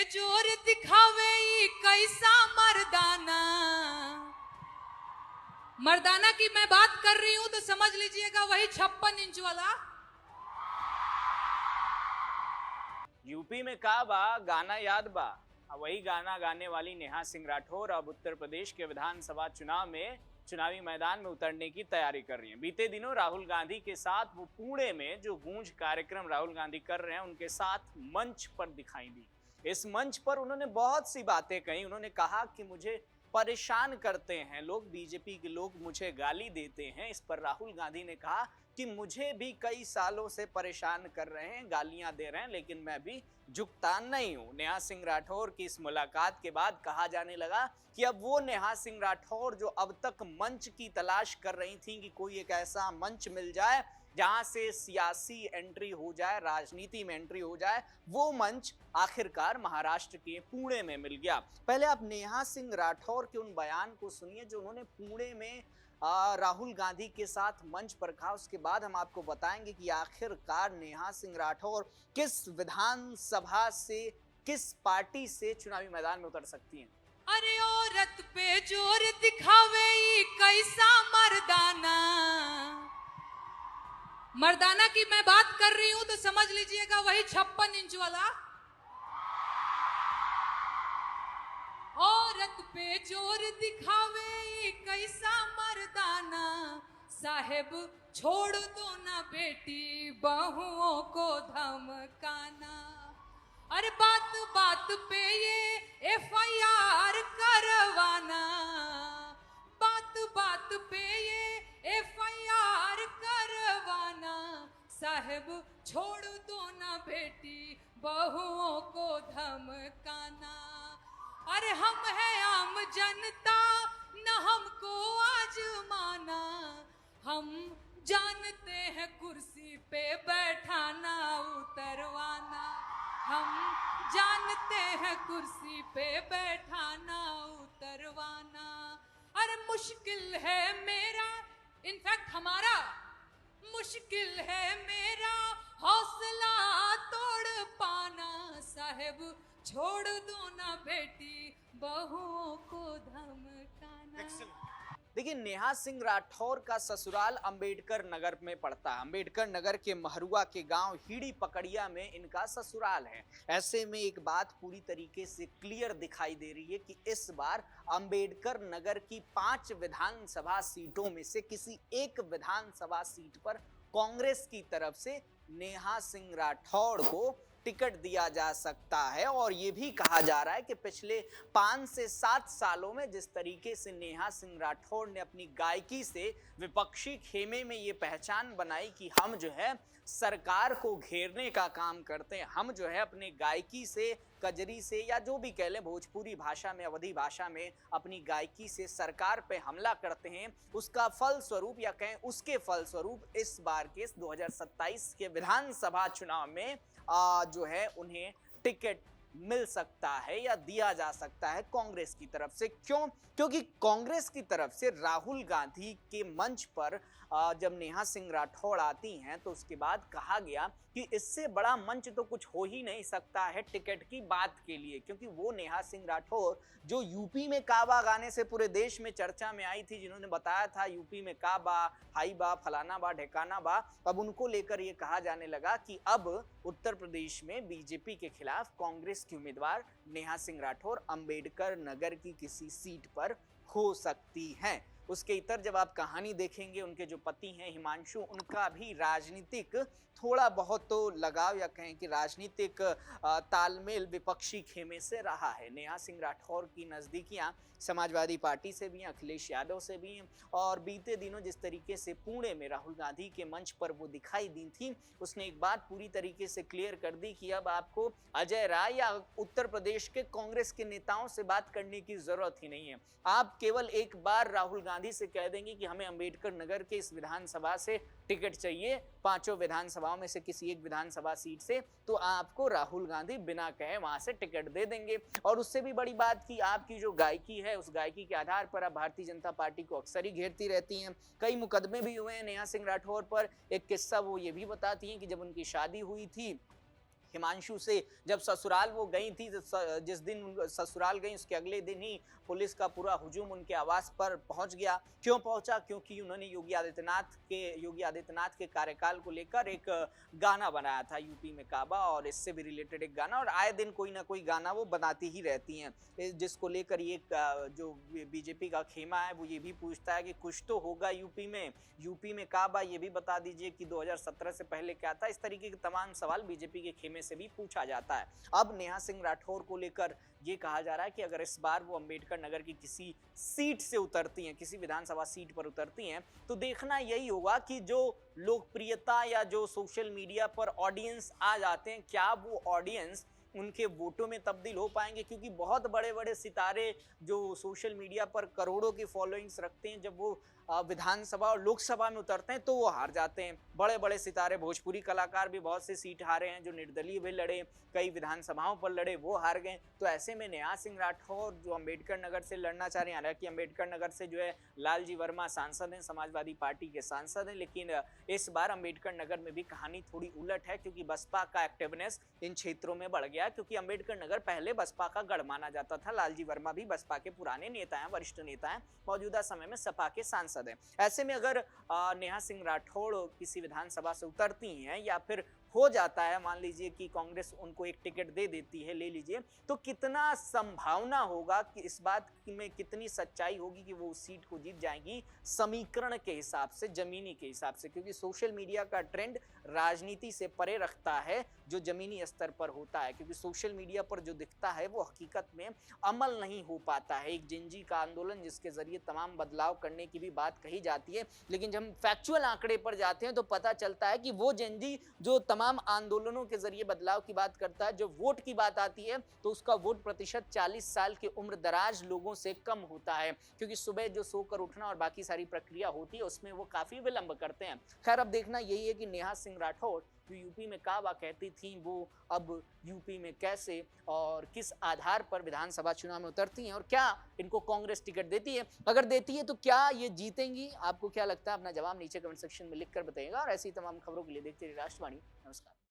जोर दिखावे ई कैसा मर्दाना। मर्दाना की मैं बात कर रही हूं तो समझ लीजिएगा वही 56 इंच वाला। यूपी में का बा गाना याद बा। वही गाना गाने वाली नेहा सिंह राठौर अब उत्तर प्रदेश के विधानसभा चुनाव में चुनावी मैदान में उतरने की तैयारी कर रही हैं। बीते दिनों राहुल गांधी के साथ वो पुणे में जो गूंज कार्यक्रम राहुल गांधी कर रहे हैं उनके साथ मंच पर दिखाई दी। इस मंच पर उन्होंने बहुत सी बातें कही। उन्होंने कहा कि मुझे परेशान करते हैं लोग, बीजेपी के लोग मुझे गाली देते हैं। इस पर राहुल गांधी ने कहा कि मुझे भी कई सालों से परेशान कर रहे हैं, गालियां दे रहे हैं, लेकिन मैं भी झुकता नहीं हूं। नेहा सिंह राठौर की इस मुलाकात के बाद कहा जाने लगा कि अब वो नेहा सिंह राठौर जो अब तक मंच की तलाश कर रही थी कि कोई एक ऐसा मंच मिल जाए जहां से सियासी एंट्री हो जाए, राजनीति में एंट्री हो जाए, वो मंच आखिरकार महाराष्ट्र के पुणे में मिल गया। पहले आप नेहा सिंह राठौर के उन बयान को सुनिए जो उन्होंने पुणे में राहुल गांधी के साथ मंच पर कहा। उसके बाद हम आपको बताएंगे कि आखिरकार नेहा सिंह राठौर किस विधानसभा से, किस पार्टी से चुनावी मैदान में उतर सकती हैं। अरे औरत पे जोर दिखावे ई कैसा मर्दाना। मर्दाना की मैं बात कर रही हूं तो समझ लीजिएगा वही 56 इंच वाला। औरत पे जोर दिखावे ई कैसा मर्दाना। साहेब छोड़ दो ना बेटी बहुओं को धमकाना। अरे बात बात पे ये FIR करवाना। बात बात पे ये FIR करवाना। साहेब छोड़ दो ना बेटी बहुओं को धमकाना। अरे हम हैं आम जनता न हमको आजमाना। हम जानते हैं कुर्सी पे बैठाना उतरवाना। हम जानते हैं कुर्सी पे बैठाना उतरवाना। अरे मुश्किल है मेरा, इनफैक्ट हमारा मुश्किल है मेरा हौसला तोड़ पाना। साहेब छोड़ दो ना बेटी बहुओं को धमकाना। देखिए, नेहा सिंह राठौर का ससुराल अंबेडकर नगर में पड़ता है। अंबेडकर नगर के महुआ के गांव हीड़ी पकड़िया में इनका ससुराल है। ऐसे में एक बात पूरी तरीके से क्लियर दिखाई दे रही है कि इस बार अंबेडकर नगर की 5 विधानसभा सीटों में से किसी एक विधानसभा सीट पर कांग्रेस की तरफ से नेहा सिंह राठौर को टिकट दिया जा सकता है। और यह भी कहा जा रहा है कि पिछले 5 से 7 सालों में जिस तरीके से नेहा सिंह राठौर ने अपनी गायकी से विपक्षी खेमे में ये पहचान बनाई कि हम जो है सरकार को घेरने का काम करते हैं, हम जो है अपने गायकी से, कजरी से, या जो भी कह लें भोजपुरी भाषा में, अवधी भाषा में अपनी गायकी से सरकार पे हमला करते हैं, उसका फल स्वरूप या कहें उसके फल स्वरूप इस बार के 2027 के विधानसभा चुनाव में जो है उन्हें टिकट मिल सकता है या दिया जा सकता है कांग्रेस की तरफ से। क्यों? क्योंकि कांग्रेस की तरफ से राहुल गांधी के मंच पर जब नेहा सिंह राठौर आती हैं तो उसके बाद कहा गया कि इससे बड़ा मंच तो कुछ हो ही नहीं सकता है टिकट की बात के लिए, क्योंकि वो नेहा सिंह राठौर जो यूपी में काबा गाने से पूरे देश में चर्चा में आई थी, जिन्होंने बताया था यूपी में काबा, हाई बा, फलाना बा, ढेकाना बा, अब उनको लेकर ये कहा जाने लगा कि अब उत्तर प्रदेश में बीजेपी के खिलाफ कांग्रेस की उम्मीदवार नेहा सिंह राठौर अंबेडकर नगर की किसी सीट पर हो सकती हैं। उसके इतर जब आप कहानी देखेंगे, उनके जो पति हैं हिमांशु, उनका भी राजनीतिक थोड़ा बहुत तो लगाव या कहें कि राजनीतिक तालमेल विपक्षी खेमे से रहा है। नेहा सिंह राठौर की नज़दीकियां समाजवादी पार्टी से भी हैं, अखिलेश यादव से भी हैं, और बीते दिनों जिस तरीके से पुणे में राहुल गांधी के मंच पर वो दिखाई दी थी, उसने एक बात पूरी तरीके से क्लियर कर दी कि अब आपको अजय राय या उत्तर प्रदेश के कांग्रेस के नेताओं से बात करने की जरूरत ही नहीं है। आप केवल एक बार राहुल गांधी से कह देंगे कि हमें अंबेडकर नगर के इस विधानसभा से टिकट चाहिए, 5 विधानसभाओं में से किसी एक विधानसभा सीट से, तो आपको राहुल गांधी बिना कहे वहां से टिकट दे देंगे। और उससे भी बड़ी बात कि आपकी जो गायकी है, उस गायकी के आधार पर आप भारतीय जनता पार्टी को अक्सर ही घेरती रहती हैं। कई मुकदमे भी हुए हैं नेहा सिंह राठौर पर। एक किस्सा वो ये भी बताती हैं कि जब उनकी शादी हुई थी हिमांशु से जब ससुराल वो गई थी, जिस दिन ससुराल गई उसके अगले दिन ही पुलिस का पूरा हुजूम उनके आवास पर पहुंच गया। क्यों पहुंचा? क्योंकि उन्होंने योगी आदित्यनाथ के कार्यकाल को लेकर एक गाना बनाया था यूपी में काबा, और इससे भी रिलेटेड एक गाना, और आए दिन कोई ना कोई गाना वो बनाती ही रहती हैं, जिसको लेकर ये जो बीजेपी का खेमा है वो ये भी पूछता है कि कुछ तो होगा यूपी में काबा, ये भी बता दीजिए कि 2017 से पहले क्या था। इस तरीके के तमाम सवाल बीजेपी के खेमे से भी पूछा जाता है। अब नेहा सिंह राठौर को लेकर ये कहा जा रहा है कि अगर इस बार वो अंबेडकर नगर की किसी सीट से उतरती हैं, किसी विधानसभा सीट पर उतरती हैं, तो देखना यही होगा कि जो लोकप्रियता या जो सोशल मीडिया पर ऑडियंस आ जाते हैं, क्या वो ऑडियंस उनके वोटों में तब्दील हो पाएंगे। क्योंकि बहुत बड़े बड़े सितारे जो सोशल मीडिया पर करोड़ों की फॉलोइंग्स रखते हैं, जब वो विधानसभा और लोकसभा में उतरते हैं तो वो हार जाते हैं। बड़े बड़े सितारे, भोजपुरी कलाकार भी बहुत से सीट हारे हैं, जो निर्दलीय भी लड़े, कई विधानसभाओं पर लड़े, वो हार गए। तो ऐसे में नेहा सिंह राठौर जो अंबेडकर नगर से लड़ना चाह रहे हैं, हालांकि अंबेडकर नगर से जो है लालजी वर्मा सांसद हैं, समाजवादी पार्टी के सांसद हैं, लेकिन इस बार अंबेडकर नगर में भी कहानी थोड़ी उलट है, क्योंकि बसपा का एक्टिवनेस इन क्षेत्रों में बढ़ गया। क्योंकि अंबेडकर नगर पहले बसपा का गढ़ माना जाता था। लालजी वर्मा भी बसपा के पुराने नेता हैं, वरिष्ठ नेता हैं, मौजूदा समय में सपा के सांसद हैं। ऐसे में अगर नेहा सिंह राठौड़ किसी विधानसभा से उतरती हैं, या फिर हो जाता है, मान लीजिए कि कांग्रेस उनको एक टिकट दे देती है, ले लीजिए, तो कितना संभावना होगा कि इस बात में कितनी सच्चाई होगी कि वो उस सीट को जीत जाएंगी समीकरण के हिसाब से, जमीनी के हिसाब से। क्योंकि सोशल मीडिया का ट्रेंड राजनीति से परे रखता है जो जमीनी स्तर पर होता है। क्योंकि सोशल मीडिया पर जो दिखता है वो हकीकत में अमल नहीं हो पाता है। एक जिंजी का आंदोलन जिसके जरिए तमाम बदलाव करने की भी बात कही जाती है, लेकिन जब हम फैक्चुअल आंकड़े पर जाते हैं तो पता चलता है कि वो जिंजी जो तमाम आंदोलनों के जरिए बदलाव की बात करता है, जो वोट की बात आती है तो उसका वोट प्रतिशत 40 साल के उम्र दराज लोगों से कम होता है। क्योंकि सुबह जो सोकर उठना और बाकी सारी प्रक्रिया होती है उसमें वो काफी विलंब करते हैं। खैर, अब देखना यही है कि नेहा सिंह राठौर जो यूपी में काबा कहती थी, वो अब यूपी में कैसे और किस आधार पर विधानसभा चुनाव में उतरती हैं, और क्या इनको कांग्रेस टिकट देती है। अगर देती है तो क्या ये जीतेंगी? आपको क्या लगता है? अपना जवाब नीचे कमेंट सेक्शन में लिखकर बताइएगा, और ऐसी तमाम खबरों के लिए देखते रहिए राष्ट्रवाणी। नमस्कार।